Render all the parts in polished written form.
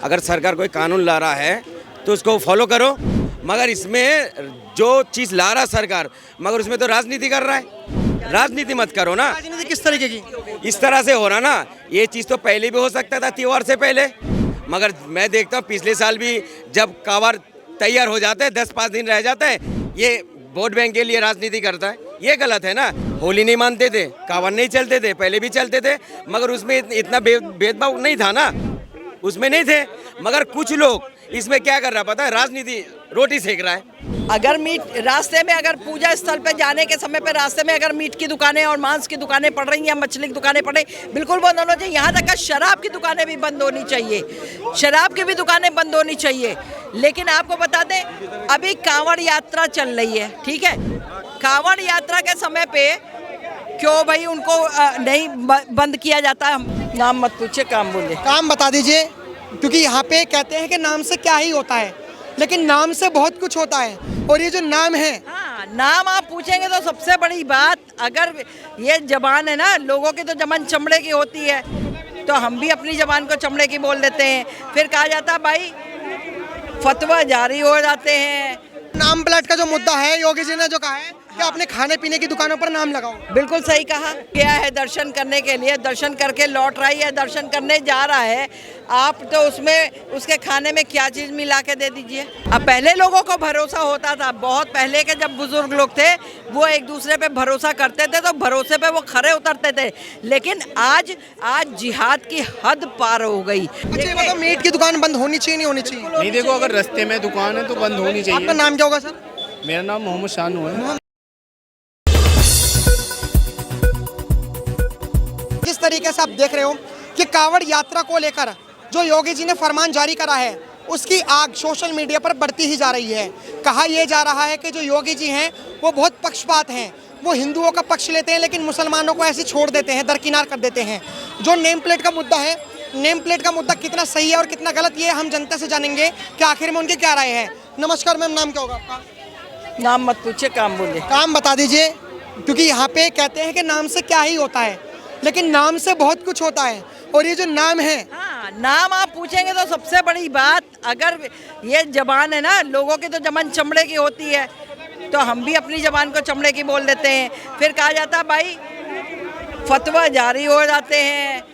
अगर सरकार कोई कानून ला रहा है तो उसको फॉलो करो, मगर इसमें जो चीज़ ला रहा सरकार, मगर उसमें तो राजनीति कर रहा है। राजनीति मत करो ना। राजनीति किस तरीके की? इस तरह से हो रहा ना, ये चीज़ तो पहले भी हो सकता था, त्योहार से पहले। मगर मैं देखता हूँ पिछले साल भी जब कांवड़ तैयार हो जाते हैं, 10-5 दिन रह जाते हैं, ये वोट बैंक के लिए राजनीति करता है। ये गलत है ना। होली नहीं मानते थे, कांवड़ नहीं चलते थे, पहले भी चलते थे, मगर उसमें इतना भेदभाव नहीं था ना, उसमें नहीं थे। मगर कुछ लोग इसमें क्या कर रहा पता है, राजनीति रोटी सेक रहा है। अगर मीट रास्ते में, अगर पूजा स्थल पे जाने के समय पे रास्ते में अगर मीट की दुकानें और मांस की दुकानें पड़ रही हैं या मछली की दुकानें पड़ रही, बिल्कुल बंद होना चाहिए। यहाँ तक का शराब की दुकानें भी बंद होनी चाहिए, शराब की भी दुकानें बंद होनी चाहिए। लेकिन आपको बता दें, अभी कांवड़ यात्रा चल रही है, ठीक है। कांवड़ यात्रा के समय पे क्यों भाई उनको नहीं बंद किया जाता है? नाम मत पूछे, काम बोले। काम बता दीजिए, क्योंकि यहाँ पे कहते हैं कि नाम से क्या ही होता है, लेकिन नाम से बहुत कुछ होता है। और ये जो नाम है, हाँ, नाम आप पूछेंगे तो सबसे बड़ी बात, अगर ये जबान है ना, लोगों की तो जबान चमड़े की होती है, तो हम भी अपनी जबान को चमड़े की बोल देते हैं। फिर कहा जाता है भाई फतवा जारी हो जाते हैं। नाम प्लेट का जो मुद्दा है, योगी जी ने जो कहा है कि अपने खाने पीने की दुकानों पर नाम लगाओ, बिल्कुल सही कहा। गया है दर्शन करने के लिए, दर्शन करके लौट रहा है, दर्शन करने जा रहा है, आप तो उसमें उसके खाने में क्या चीज़ मिला के दे दीजिए। अब पहले लोगों को भरोसा होता था, बहुत पहले के जब बुजुर्ग लोग थे वो एक दूसरे पे भरोसा करते थे, तो भरोसे पे वो खरे उतरते थे। लेकिन आज जिहाद की हद पार हो गई। अच्छा मतलब मीट की दुकान बंद होनी चाहिए, नहीं होनी चाहिए? नहीं, देखो अगर रास्ते में दुकान है तो बंद होनी चाहिए। आपका नाम क्या होगा सर? मेरा नाम मोहम्मद शानू है। किस तरीके से आप देख रहे हो कि कांवड़ यात्रा को लेकर जो योगी जी ने फरमान जारी करा है, उसकी आग सोशल मीडिया पर बढ़ती ही जा रही है। कहा यह जा रहा है कि जो योगी जी हैं वो बहुत पक्षपात हैं, वो हिंदुओं का पक्ष लेते हैं लेकिन मुसलमानों को ऐसे छोड़ देते हैं, दरकिनार कर देते हैं। जो नेम प्लेट का मुद्दा है, नेम प्लेट का मुद्दा कितना सही है और कितना गलत, ये हम जनता से जानेंगे कि आखिर में उनकी क्या राय है। नमस्कार मैम, नाम क्या होगा आपका? नाम मत पूछे, काम बोले। काम बता दीजिए, क्योंकि यहाँ पे कहते हैं कि नाम से क्या ही होता है, लेकिन नाम से बहुत कुछ होता है। और ये जो नाम है, हाँ, नाम आप पूछेंगे तो सबसे बड़ी बात, अगर ये जबान है ना, लोगों की तो जबान चमड़े की होती है, तो हम भी अपनी जबान को चमड़े की बोल देते हैं। फिर कहा जाता है भाई फतवा जारी हो जाते हैं।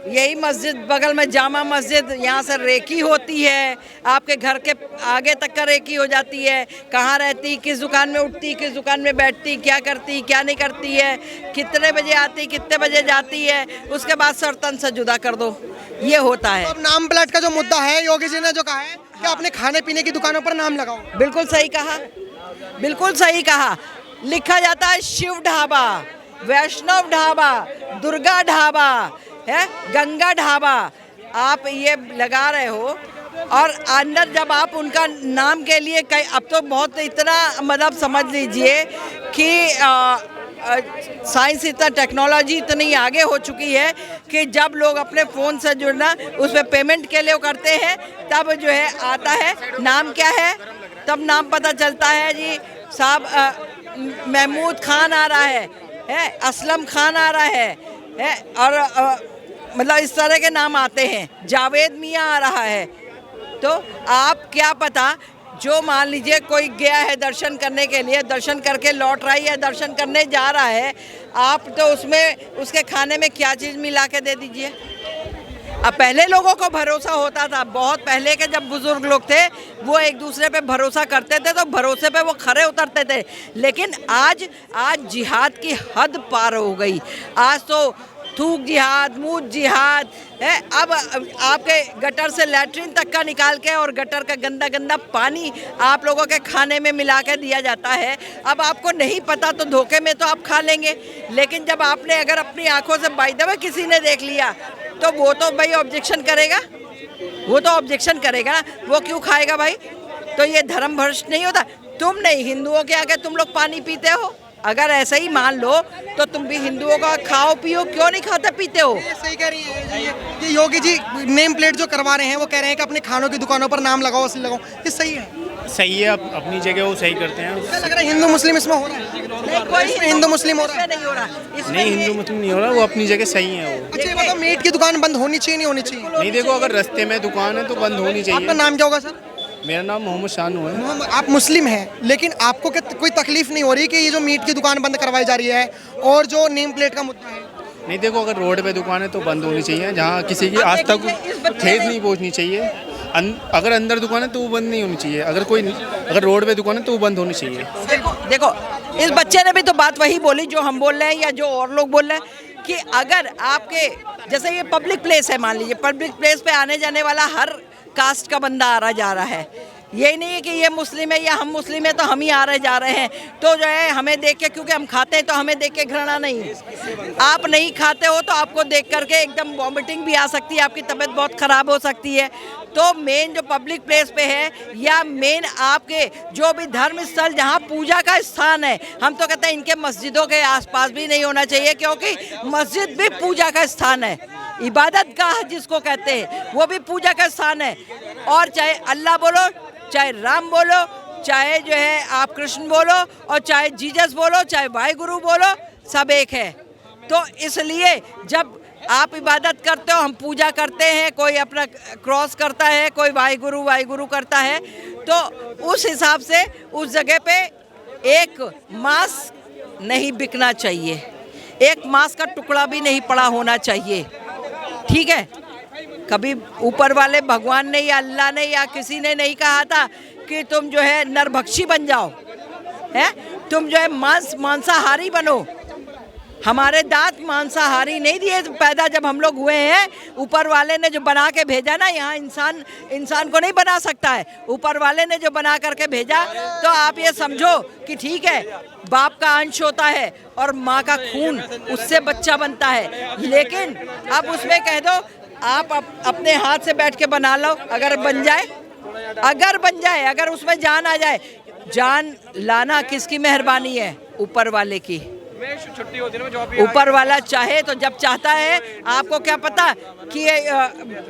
यही मस्जिद बगल में जामा मस्जिद, यहाँ से रेकी होती है, आपके घर के आगे तक का रेकी हो जाती है। कहाँ रहती, किस दुकान में उठती, किस दुकान में बैठती, क्या करती, क्या नहीं करती है, कितने बजे आती, कितने बजे जाती है, उसके बाद सर तन से जुदा कर दो, ये होता है। अब नाम प्लेट का जो मुद्दा है, योगी जी ने जो कहा है कि अपने खाने पीने की दुकानों पर नाम लगाओ, बिल्कुल सही कहा, बिल्कुल सही कहा। लिखा जाता है शिव ढाबा, वैष्णव ढाबा, दुर्गा ढाबा है, गंगा ढाबा, आप ये लगा रहे हो। और अंदर जब आप उनका नाम के लिए कई, अब तो बहुत इतना मतलब समझ लीजिए कि साइंस इतना, टेक्नोलॉजी इतनी आगे हो चुकी है कि जब लोग अपने फ़ोन से जुड़ना उस पर पेमेंट के लिए करते हैं, तब जो है आता है नाम क्या है, तब नाम पता चलता है जी साहब महमूद खान आ रहा है, असलम खान आ रहा है और मतलब इस तरह के नाम आते हैं, जावेद मियाँ आ रहा है। तो आप क्या पता, जो मान लीजिए कोई गया है दर्शन करने के लिए, दर्शन करके लौट रहा है, दर्शन करने जा रहा है, आप तो उसमें उसके खाने में क्या चीज़ मिला के दे दीजिए। अब पहले लोगों को भरोसा होता था, बहुत पहले के जब बुजुर्ग लोग थे वो एक दूसरे पे भरोसा करते थे, तो भरोसे पे वो खरे उतरते थे। लेकिन आज जिहाद की हद पार हो गई। आज तो थूक जिहाद, मूत जिहाद है। अब आपके गटर से लैट्रिन तक का निकाल के और गटर का गंदा गंदा पानी आप लोगों के खाने में मिला के दिया जाता है। अब आपको नहीं पता तो धोखे में तो आप खा लेंगे, लेकिन जब आपने अगर अपनी आंखों से बाय द वे किसी ने देख लिया तो वो तो भाई ऑब्जेक्शन करेगा, वो तो ऑब्जेक्शन करेगा ना, वो क्यों खाएगा भाई? तो ये धर्म भ्रष्ट नहीं होता? तुम नहीं, हिंदुओं के आगे तुम लोग पानी पीते हो, अगर ऐसा ही मान लो तो तुम भी हिंदुओं का खाओ पियो, क्यों नहीं खाते पीते हो? ये सही कह रही है कि योगी जी नेम प्लेट जो करवा रहे हैं वो कह रहे हैं कि अपने खानों की दुकानों पर नाम लगाओ, असली लगाओ, ये सही है? सही है, अपनी जगह वो सही करते हैं। क्या लग रहा है हिंदू मुस्लिम इसमें हो रहा है? इसमें हिंदू मुस्लिम हो रहा है? नहीं हो रहा इसमें नहीं, हिंदू मुस्लिम नहीं हो रहा, वो अपनी जगह सही है वो। अच्छा ये बताओ, मीट की दुकान बंद होनी चाहिए नहीं होनी चाहिए? नहीं, देखो अगर रास्ते में दुकान है तो बंद होनी आपका चाहिए। नाम क्या होगा सर? मेरा नाम मोहम्मद शानू है। आप मुस्लिम हैं, लेकिन आपको कोई तकलीफ नहीं हो रही कि ये जो मीट की दुकान बंद करवाई जा रही है और जो नेम प्लेट का मुद्दा है? नहीं, देखो अगर रोड पे दुकान है तो बंद होनी चाहिए, जहाँ किसी की आज तक ठेस नहीं पहुँचनी चाहिए। अगर अंदर दुकान है तो वो बंद नहीं होनी चाहिए, अगर रोड पे दुकान है तो वो बंद होनी चाहिए। देखो इस बच्चे ने भी तो बात वही बोली जो हम बोल रहे हैं या जो और लोग बोल रहे हैं कि अगर आपके जैसे ये पब्लिक प्लेस है, मान लीजिए पब्लिक प्लेस पे आने जाने वाला हर कास्ट का बंदा आ रहा जा रहा है। यही नहीं है कि ये मुस्लिम है या हम मुस्लिम है तो हम ही आ रहे जा रहे हैं, तो जो है हमें देख के, क्योंकि हम खाते हैं तो हमें देख के घृणा नहीं। आप नहीं खाते हो तो आपको देख करके एकदम वॉमिटिंग भी आ सकती है, आपकी तबीयत बहुत ख़राब हो सकती है। तो मेन जो पब्लिक प्लेस पे है या मेन आपके जो भी धर्म स्थल जहाँ पूजा का स्थान है, हम तो कहते हैं इनके मस्जिदों के आसपास भी नहीं होना चाहिए, क्योंकि मस्जिद भी पूजा का स्थान है। इबादत गाह जिसको कहते हैं वो भी पूजा का स्थान है। और चाहे अल्लाह बोलो, चाहे राम बोलो, चाहे जो है आप कृष्ण बोलो, और चाहे जीसस बोलो, चाहे वाहिगुरु बोलो, सब एक है। तो इसलिए जब आप इबादत करते हो, हम पूजा करते हैं, कोई अपना क्रॉस करता है, कोई वाहिगुरु वाहिगुरु करता है, तो उस हिसाब से उस जगह पे एक मांस नहीं बिकना चाहिए, एक मांस का टुकड़ा भी नहीं पड़ा होना चाहिए, ठीक है। कभी ऊपर वाले भगवान ने या अल्लाह ने या किसी ने नहीं कहा था कि तुम जो है नरभक्षी बन जाओ, है तुम जो है मांसाहारी बनो। हमारे दांत मांसाहारी नहीं दिए पैदा जब हम लोग हुए हैं, ऊपर वाले ने जो बना के भेजा ना, यहाँ इंसान को नहीं बना सकता है, ऊपर वाले ने जो बना करके भेजा। तो आप ये समझो कि ठीक है बाप का अंश होता है और माँ का खून, उससे बच्चा बनता है, लेकिन अब उसमें कह दो आप अपने हाथ से बैठ के बना लो, अगर बन जाए, अगर उसमें जान आ जाए। जान लाना किसकी मेहरबानी है? ऊपर वाले की। ऊपर वाला चाहे तो जब चाहता है, आपको क्या पता कि ये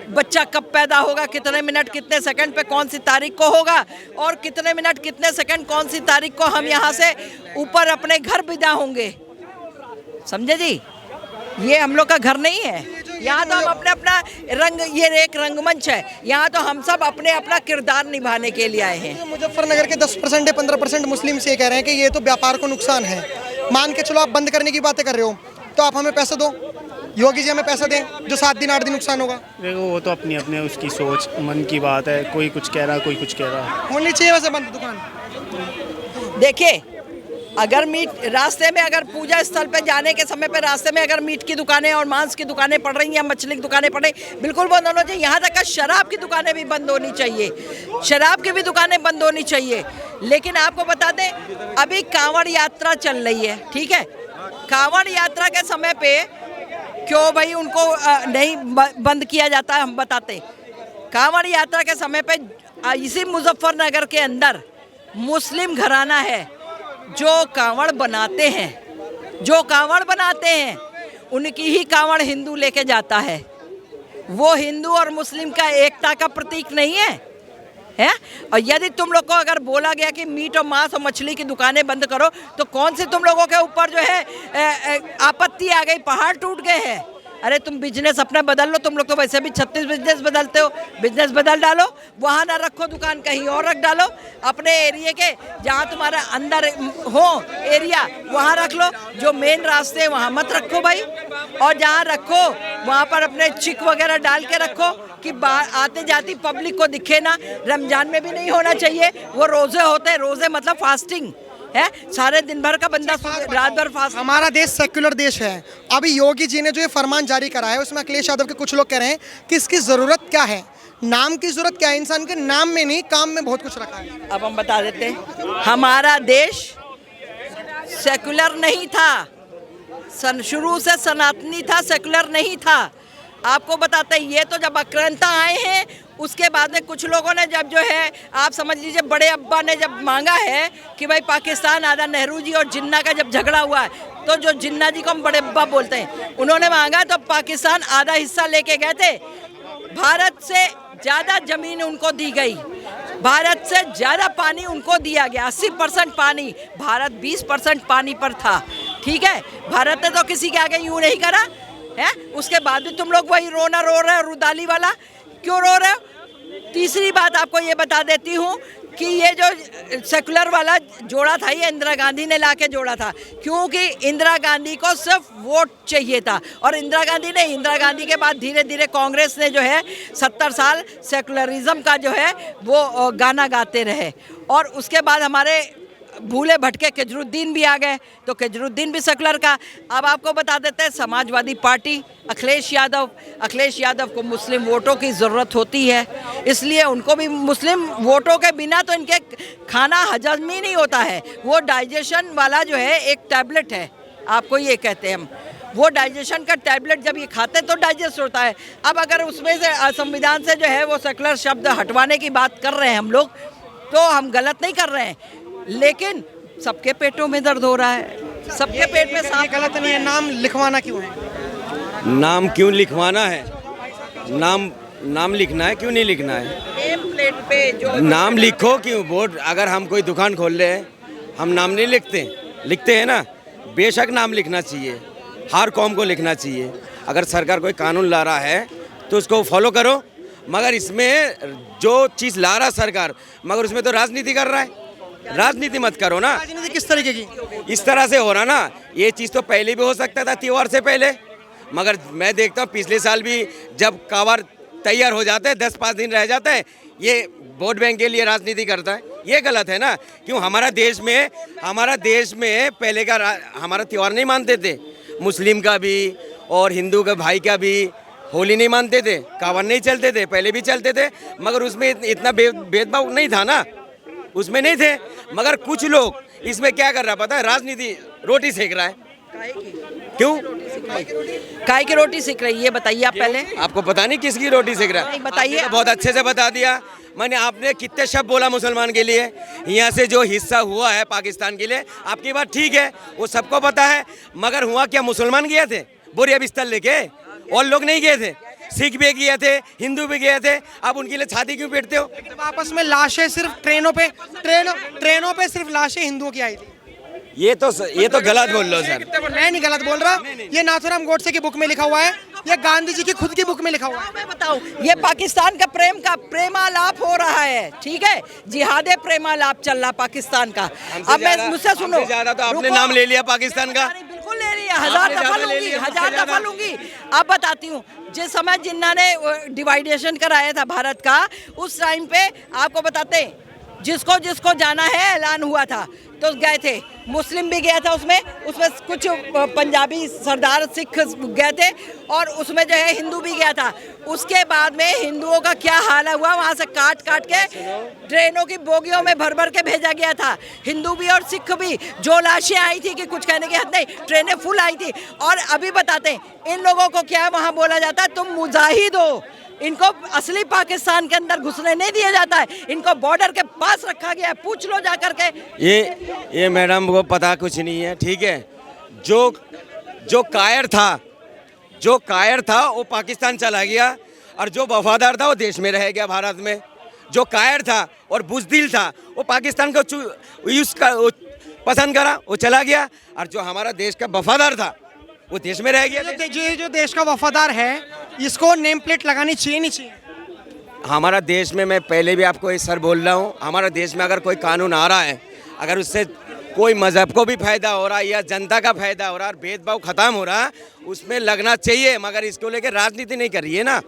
बच्चा कब पैदा होगा, कितने मिनट कितने सेकंड पे कौन सी तारीख को होगा, और कितने मिनट कितने सेकंड कौन सी तारीख को हम यहाँ से ऊपर अपने घर विदा होंगे। समझे जी? ये हम लोग का घर नहीं है। यहाँ तो हम अपना रंग, ये एक रंगमंच है, यहाँ तो हम सब अपना किरदार निभाने के लिए आए हैं। मुजफ्फरनगर के 10% या 15% मुस्लिम से कह रहे हैं कि ये तो व्यापार को नुकसान है। मान के चलो आप बंद करने की बातें कर रहे हो, तो आप हमें पैसे दो, योगी जी हमें पैसा दें, जो 7 दिन 8 दिन नुकसान होगा। देखो वो तो अपनी अपने उसकी सोच, मन की बात है, कोई कुछ कह रहा है, कोई कुछ कह रहा है। होनी चाहिए वैसे बंद दुकान। देखिए अगर मीट रास्ते में, अगर पूजा स्थल पे जाने के समय पे रास्ते में अगर मीट की दुकानें और मांस की दुकानें पड़ रही हैं या मछली की दुकानें पड़ रही, बिल्कुल बंद होना चाहिए। यहाँ तक का शराब की दुकानें भी बंद होनी चाहिए, शराब की भी दुकानें बंद होनी चाहिए। लेकिन आपको बता दें अभी कांवड़ यात्रा चल रही है, ठीक है। कांवड़ यात्रा के समय पे क्यों भाई उनको नहीं बंद किया जाता है, हम बताते। कांवड़ यात्रा के समय पे इसी मुजफ्फरनगर के अंदर मुस्लिम घराना है जो कांवड़ बनाते हैं, उनकी ही कांवड़ हिंदू लेके जाता है। वो हिंदू और मुस्लिम का एकता का प्रतीक नहीं है, हैं? और यदि तुम लोग को अगर बोला गया कि मीट और मांस और मछली की दुकानें बंद करो, तो कौन से तुम लोगों के ऊपर जो है आपत्ति आ गई, पहाड़ टूट गए हैं? अरे तुम बिजनेस अपना बदल लो, तुम लोग तो वैसे भी 36 बिजनेस बदलते हो, बिजनेस बदल डालो, वहाँ ना रखो दुकान, कहीं और रख डालो। अपने एरिया के जहाँ तुम्हारा अंदर हो एरिया वहाँ रख लो, जो मेन रास्ते वहाँ मत रखो भाई। और जहाँ रखो वहाँ पर अपने चिक वगैरह डाल के रखो कि बाहर आते जाती पब्लिक को दिखे ना। रमजान में भी नहीं होना चाहिए, वो रोज़े होते हैं, रोज़े मतलब फास्टिंग है, सारे दिन भर का बंदा रात भर फास्ट। हमारा देश सेक्युलर देश है। अभी योगी जी ने जो ये फरमान जारी करा है उसमें अखिलेश यादव के कुछ लोग कह रहे हैं कि इसकी ज़रूरत क्या है, नाम की ज़रूरत क्या है? इंसान के नाम में नहीं, काम में बहुत कुछ रखा है। अब हम बता देते हैं, हमारा देश सेक्युलर नहीं था, शुरू से सनातनी था, सेक्युलर नहीं था। आपको बताते हैं, ये तो जब आक्रांता आए हैं उसके बाद में कुछ लोगों ने जब जो है आप समझ लीजिए बड़े अब्बा ने जब मांगा है कि भाई पाकिस्तान आधा, नेहरू जी और जिन्ना का जब झगड़ा हुआ है, तो जो जिन्ना जी को हम बड़े अब्बा बोलते हैं, उन्होंने मांगा तो पाकिस्तान आधा हिस्सा लेके गए थे। भारत से ज़्यादा ज़मीन उनको दी गई, भारत से ज़्यादा पानी उनको दिया गया, 80% पानी, भारत 20% पानी पर था। ठीक है, भारत ने तो किसी के आगे यूँ नहीं करा है। उसके बाद भी तुम लोग वही रोना रो रहे हो, रुदाली वाला क्यों रो रहे हो? तीसरी बात आपको ये बता देती हूँ कि ये जो सेकुलर वाला जोड़ा था, ये इंदिरा गांधी ने लाके जोड़ा था, क्योंकि इंदिरा गांधी को सिर्फ वोट चाहिए था। और इंदिरा गांधी के बाद धीरे धीरे कांग्रेस ने जो है 70 साल सेकुलरिज्म का जो है वो गाना गाते रहे। और उसके बाद हमारे भूले भटके केजरुद्दीन भी आ गए, तो केजरुद्दीन भी सेकुलर का। अब आपको बता देते हैं समाजवादी पार्टी, अखिलेश यादव को मुस्लिम वोटों की ज़रूरत होती है, इसलिए उनको भी मुस्लिम वोटों के बिना तो इनके खाना हजम ही नहीं होता है। वो डाइजेशन वाला जो है एक टैबलेट है, आपको ये कहते हैं हम, वो डाइजेशन का टैबलेट जब ये खाते हैं तो डाइजेस्ट होता है। अब अगर उसमें से संविधान से जो है वो सेकुलर शब्द हटवाने की बात कर रहे हैं हम लोग, तो हम गलत नहीं कर रहे हैं, लेकिन सबके पेटों में दर्द हो रहा है, सबके पेट में सांप। गलत नहीं है, नाम लिखवाना क्यों है? नाम क्यों लिखवाना है? नाम लिखना है, क्यों नहीं लिखना है? नेम प्लेट पे जो नाम लिखो क्यों? वोट, अगर हम कोई दुकान खोल रहे हैं, हम नाम नहीं लिखते हैं ना। बेशक नाम लिखना चाहिए, हर कौम को लिखना चाहिए। अगर सरकार कोई कानून ला रहा है तो उसको फॉलो करो, मगर इसमें जो चीज़ ला रहा सरकार, मगर उसमें तो राजनीति कर रहा है। राजनीति मत करो ना। राजनीति किस तरीके की? इस तरह से हो रहा ना, ये चीज़ तो पहले भी हो सकता था, त्योहार से पहले, मगर मैं देखता हूँ पिछले साल भी जब कावड़ तैयार हो जाते हैं, 10-5 दिन रह जाते हैं, ये वोट बैंक के लिए राजनीति करता है। ये गलत है ना। क्यों? हमारा देश में पहले का हमारा त्यौहार नहीं मानते थे, मुस्लिम का भी और हिंदू का भाई का भी होली नहीं मानते थे, कावड़ नहीं चलते थे, पहले भी चलते थे, मगर उसमें इतना भेदभाव नहीं था ना, उसमें नहीं थे। मगर कुछ लोग इसमें क्या कर रहा पता है? राजनीति, रोटी सेक रहा है। क्यों? काय की रोटी सेक रही है, बताइए आप पहले। आपको पता नहीं किसकी रोटी सेक रहा है? नहीं, बताइए। आपने तो बहुत अच्छे से बता दिया। मैंने, आपने कितने शब्द बोला मुसलमान के लिए, यहाँ से जो हिस्सा हुआ है पाकिस्तान के लिए, आपकी बात ठीक है, वो सबको पता है, मगर हुआ क्या? मुसलमान गए थे बोरिया बिस्तर लेके, और लोग नहीं गए थे, सिख भी गए थे, हिंदू भी गए थे। आप उनके लिए छाती क्यों पीटते हो? आपस में लाशें सिर्फ ट्रेनों पे सिर्फ लाशें हिंदुओं की आई थी। ये तो गलत बोल रहे हो सर। मैं नहीं गलत बोल रहा, ये नाथूराम गोडसे की बुक में लिखा हुआ है, ये गांधी जी की खुद की बुक में लिखा हुआ है। मैं बताऊं, ये पाकिस्तान का प्रेमालाप हो रहा है, ठीक है, जिहादे प्रेमालाप चल रहा पाकिस्तान का। अब मैं मुझसे सुनो, ज्यादा तो आपने नाम ले लिया पाकिस्तान का। बिल्कुल ले लिया, हजार दफा लूंगी। अब बताती हूँ, जिस समय जिन्ना ने डिवाइडेशन कराया था भारत का, उस टाइम पे आपको बताते हैं, जिसको जाना है ऐलान हुआ था तो गए थे, मुस्लिम भी गया था, उसमें कुछ पंजाबी सरदार सिख गए थे, और उसमें जो है हिंदू भी गया था। उसके बाद में हिंदुओं का क्या हाल हुआ, वहाँ से काट के ट्रेनों की बोगियों में भर के भेजा गया था, हिंदू भी और सिख भी। जो लाशें आई थी कि कुछ कहने की हद नहीं, ट्रेनें फुल आई थी। और अभी बताते हैं, इन लोगों को क्या वहाँ बोला जाता है, तुम मुजाहिद हो। इनको असली पाकिस्तान के अंदर घुसने नहीं दिया जाता है, इनको बॉर्डर के पास रखा गया है, पूछ लो जा करके। ये मैडम को पता कुछ नहीं है, ठीक है। जो कायर था वो पाकिस्तान चला गया, और जो वफादार था वो देश में रह गया भारत में। जो कायर था और बुज़दिल था वो पाकिस्तान को पसंद करा, वो चला गया, और जो हमारा देश का वफादार था वो देश में रह गया। जो देश का वफादार है, इसको नेम प्लेट लगानी चाहिए नहीं चाहिए? हमारा देश में, मैं पहले भी आपको इस सर बोल रहा हूँ, हमारा देश में अगर कोई कानून आ रहा है, अगर उससे कोई मजहब को भी फायदा हो रहा है या जनता का फायदा हो रहा है और भेदभाव खत्म हो रहा है, उसमें लगना चाहिए, मगर इसको लेकर राजनीति नहीं करिए ना।